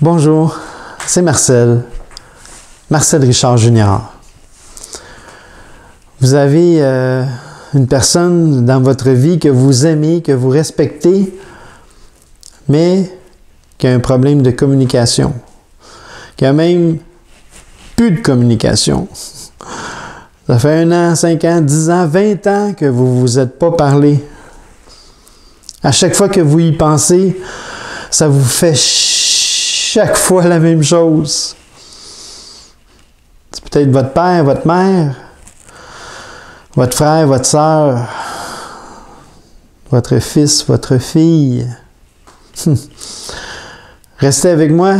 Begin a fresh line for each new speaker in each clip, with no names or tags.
Bonjour, c'est Marcel Richard Junior. Vous avez une personne dans votre vie que vous aimez, que vous respectez, mais qui a un problème de communication, qui a même plus de communication. Ça fait 1 an, 5 ans, 10 ans, 20 ans que vous ne vous êtes pas parlé. À chaque fois que vous y pensez, ça vous fait chaque fois la même chose. C'est peut-être votre père, votre mère, votre frère, votre sœur, votre fils, votre fille. Restez avec moi.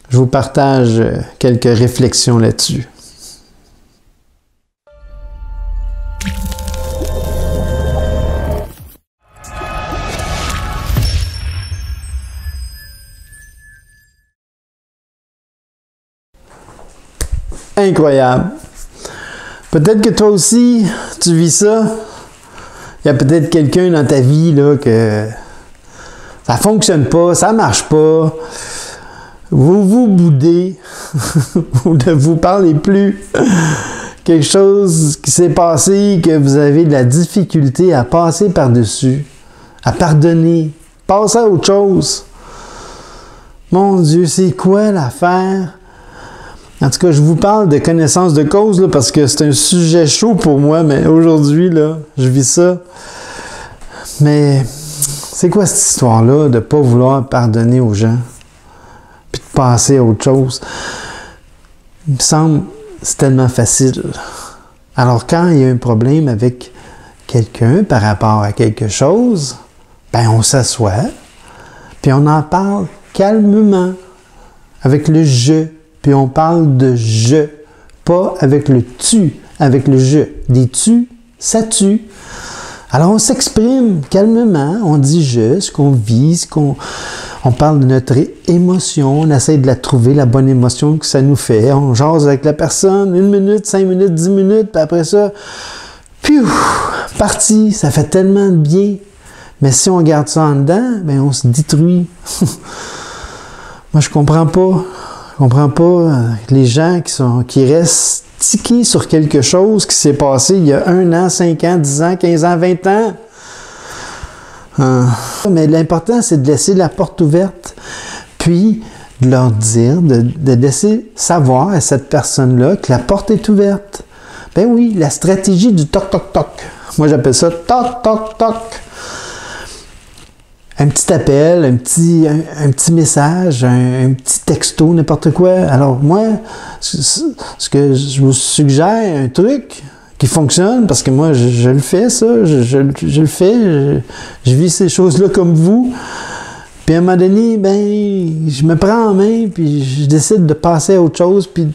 Je vous partage quelques réflexions là-dessus. Incroyable. Peut-être que toi aussi, tu vis ça. Il y a peut-être quelqu'un dans ta vie là, que ça ne fonctionne pas, ça ne marche pas. Vous vous boudez. Vous ne vous parlez plus. Quelque chose qui s'est passé, que vous avez de la difficulté à passer par-dessus, à pardonner, passer à autre chose. Mon Dieu, c'est quoi l'affaire? En tout cas, je vous parle de connaissance de cause là, parce que c'est un sujet chaud pour moi, mais aujourd'hui, là, je vis ça. Mais c'est quoi cette histoire-là de ne pas vouloir pardonner aux gens puis de passer à autre chose? Il me semble que c'est tellement facile. Alors, quand il y a un problème avec quelqu'un par rapport à quelque chose, ben on s'assoit, puis on en parle calmement, avec le « je ». Puis on parle de « je », pas avec le « tu », avec le « je ». Des « tu », ça tue. Alors on s'exprime calmement, on dit « je », ce qu'on vit, on parle de notre émotion, on essaie de la trouver, la bonne émotion que ça nous fait. On jase avec la personne, 1 minute, 5 minutes, 10 minutes, puis après ça, piou, parti, ça fait tellement de bien. Mais si on garde ça en dedans, ben on se détruit. Moi, je comprends pas. Je comprends pas les gens qui restent tiqués sur quelque chose qui s'est passé il y a 1 an, 5 ans, 10 ans, 15 ans, 20 ans. Mais l'important, c'est de laisser la porte ouverte, puis de leur dire, de laisser savoir à cette personne-là que la porte est ouverte. Ben oui, la stratégie du toc-toc-toc. Moi, j'appelle ça toc-toc-toc. Un petit appel, un petit message, un petit texto, n'importe quoi. Alors moi, ce que je vous suggère, un truc qui fonctionne, parce que moi, je le fais, ça, je le fais, je vis ces choses-là comme vous. Puis à un moment donné, ben, je me prends en main, puis je décide de passer à autre chose, puis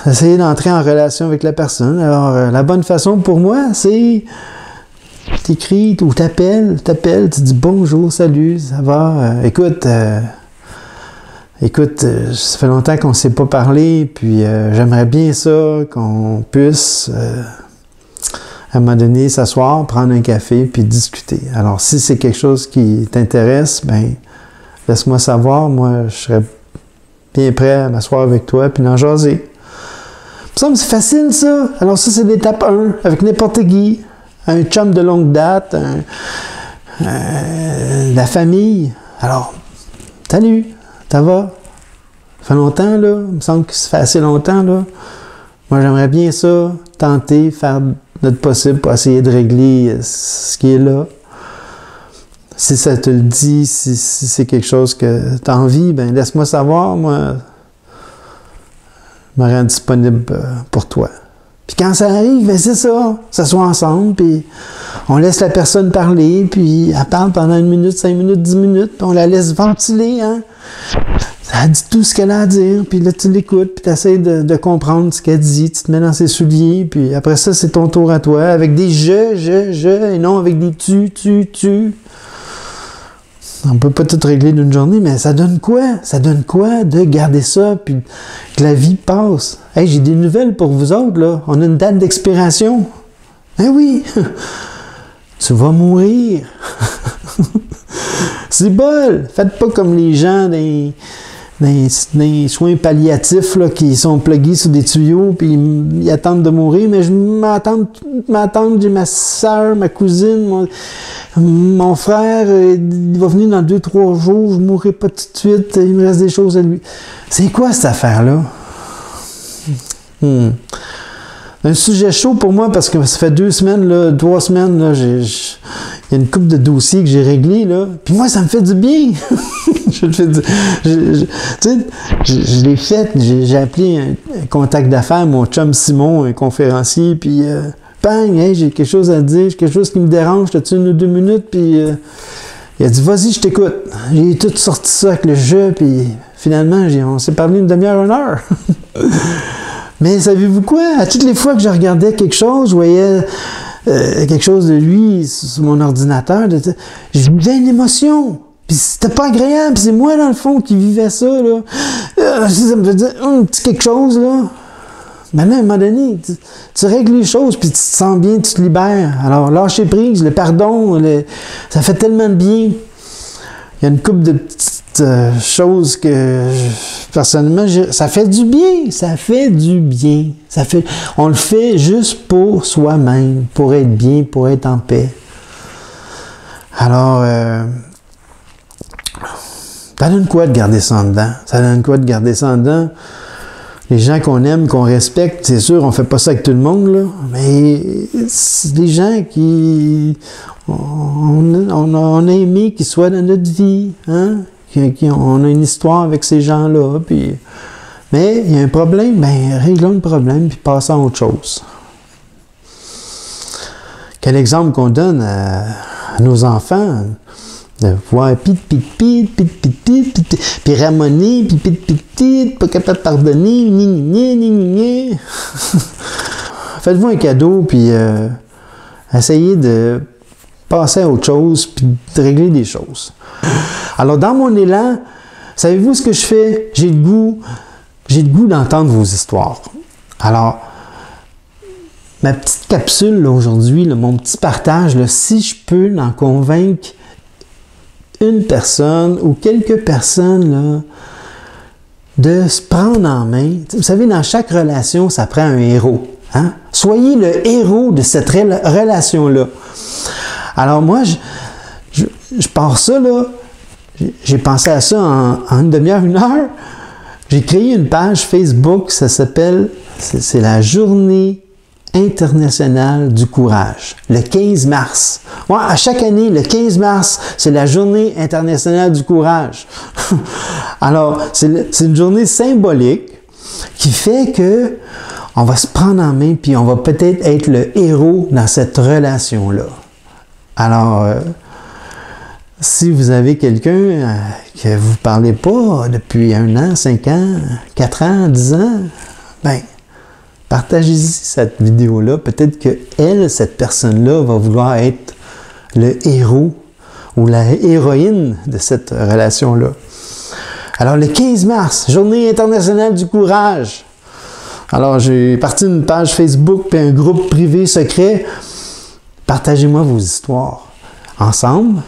essayer d'entrer en relation avec la personne. Alors, la bonne façon pour moi, c'est t'écris ou t'appelles, tu dis bonjour, salut, ça va, écoute, ça fait longtemps qu'on ne s'est pas parlé, puis j'aimerais bien ça, qu'on puisse, à un moment donné, s'asseoir, prendre un café, puis discuter. Alors, si c'est quelque chose qui t'intéresse, ben laisse-moi savoir, moi, je serais bien prêt à m'asseoir avec toi, puis d'en jaser. Ça me semble c'est facile, ça. Alors ça, c'est l'étape 1, avec n'importe qui. Un chum de longue date, la famille. Alors, salut, ça va? Ça fait longtemps, là? Il me semble que ça fait assez longtemps, là. Moi, j'aimerais bien ça, tenter, faire notre possible pour essayer de régler ce qui est là. Si ça te le dit, si c'est quelque chose que tu as envie, ben laisse-moi savoir, moi, je me rends disponible pour toi. Puis quand ça arrive, ben c'est ça, s'assoit ensemble, puis on laisse la personne parler, puis elle parle pendant 1 minute, 5 minutes, 10 minutes, puis on la laisse ventiler, hein. Elle dit tout ce qu'elle a à dire, puis là tu l'écoutes, puis tu essaies de comprendre ce qu'elle dit, tu te mets dans ses souliers, puis après ça, c'est ton tour à toi, avec des je, et non avec des tu. On peut pas tout régler d'une journée, mais ça donne quoi? Ça donne quoi de garder ça, puis que la vie passe? Hey, j'ai des nouvelles pour vous autres, là. On a une date d'expiration. Eh oui! Tu vas mourir. C'est bol! Faites pas comme les gens des soins palliatifs là, qui sont plugués sur des tuyaux puis ils attendent de mourir, mais je m'attends, j'ai ma soeur, ma cousine, mon frère, il va venir dans 2-3 jours, je mourrai pas tout de suite, il me reste des choses à lui. C'est quoi cette affaire-là? Un sujet chaud pour moi parce que ça fait 2 semaines, là, 3 semaines, là, il y a une couple de dossiers que j'ai réglés, là. Puis moi, ça me fait du bien. Je l'ai fait, j'ai appelé un contact d'affaires, mon chum Simon, un conférencier, puis bang, hey, j'ai quelque chose à dire, j'ai quelque chose qui me dérange, t'as-tu 1 ou 2 minutes, puis il a dit, vas-y, je t'écoute. J'ai tout sorti ça avec le jeu, puis finalement, on s'est parlé 1 demi-heure, 1 heure. Mais savez-vous quoi? À toutes les fois que je regardais quelque chose, je voyais quelque chose de lui sur mon ordinateur, je vivais une émotion. Puis c'était pas agréable, c'est moi dans le fond qui vivais ça, là. Ça me fait dire, un petit quelque chose, là. Mais là, à un moment donné, tu règles les choses, puis tu te sens bien, tu te libères. Alors, lâcher prise, le pardon, ça fait tellement de bien. Il y a une couple de petites choses que, personnellement, ça fait du bien. Ça fait du bien. On le fait juste pour soi-même, pour être bien, pour être en paix. Alors, ça donne quoi de garder ça en dedans? Ça donne quoi de garder ça en dedans? Les gens qu'on aime, qu'on respecte, c'est sûr, on fait pas ça avec tout le monde, là, mais c'est des gens qui... On a aimé qu'ils soient dans notre vie, hein? On a une histoire avec ces gens-là, puis... Mais il y a un problème, bien, réglons le problème, puis passons à autre chose. Quel exemple qu'on donne à nos enfants? De voir pit, puis ramoner, puis pit, pas capable de pardonner, Faites-vous un cadeau, puis essayez de passer à autre chose, puis de régler des choses. Alors, dans mon élan, savez-vous ce que je fais? J'ai le goût d'entendre vos histoires. Alors, ma petite capsule là, aujourd'hui, là, mon petit partage, là, si je peux en convaincre une personne ou quelques personnes là, de se prendre en main. Vous savez, dans chaque relation, ça prend un héros. Hein? Soyez le héros de cette relation-là. Alors moi, je pars ça, là, j'ai pensé à ça en 1 demi-heure, 1 heure. J'ai créé une page Facebook, ça s'appelle, c'est la Journée internationale du courage, le 15 mars. Ouais, à chaque année, le 15 mars, c'est la Journée internationale du courage. Alors, c'est une journée symbolique qui fait que on va se prendre en main puis on va peut-être être le héros dans cette relation-là. Alors, si vous avez quelqu'un que vous ne parlez pas depuis 1 an, 5 ans, 4 ans, 10 ans, ben partagez-y cette vidéo-là. Peut-être que cette personne-là, va vouloir être le héros ou la héroïne de cette relation-là. Alors, le 15 mars, Journée internationale du courage. Alors, j'ai parti d'une page Facebook puis un groupe privé secret. Partagez-moi vos histoires. Ensemble,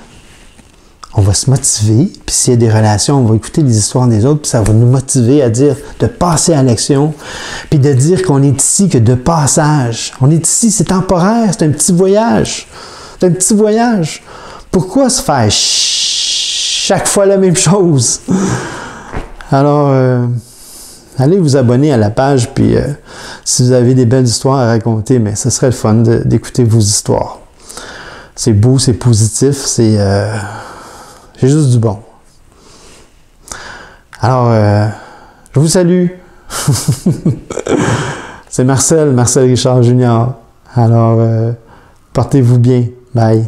on va se motiver, puis s'il y a des relations, on va écouter les histoires des autres, puis ça va nous motiver à dire, de passer à l'action, puis de dire qu'on est ici que de passage. On est ici, c'est temporaire, c'est un petit voyage. C'est un petit voyage. Pourquoi se faire chaque fois la même chose? Alors, allez vous abonner à la page, puis si vous avez des belles histoires à raconter, mais ce serait le fun d'écouter vos histoires. C'est beau, c'est positif, c'est juste du bon. Alors, je vous salue. C'est Marcel Richard Junior. Alors, portez-vous bien. Bye.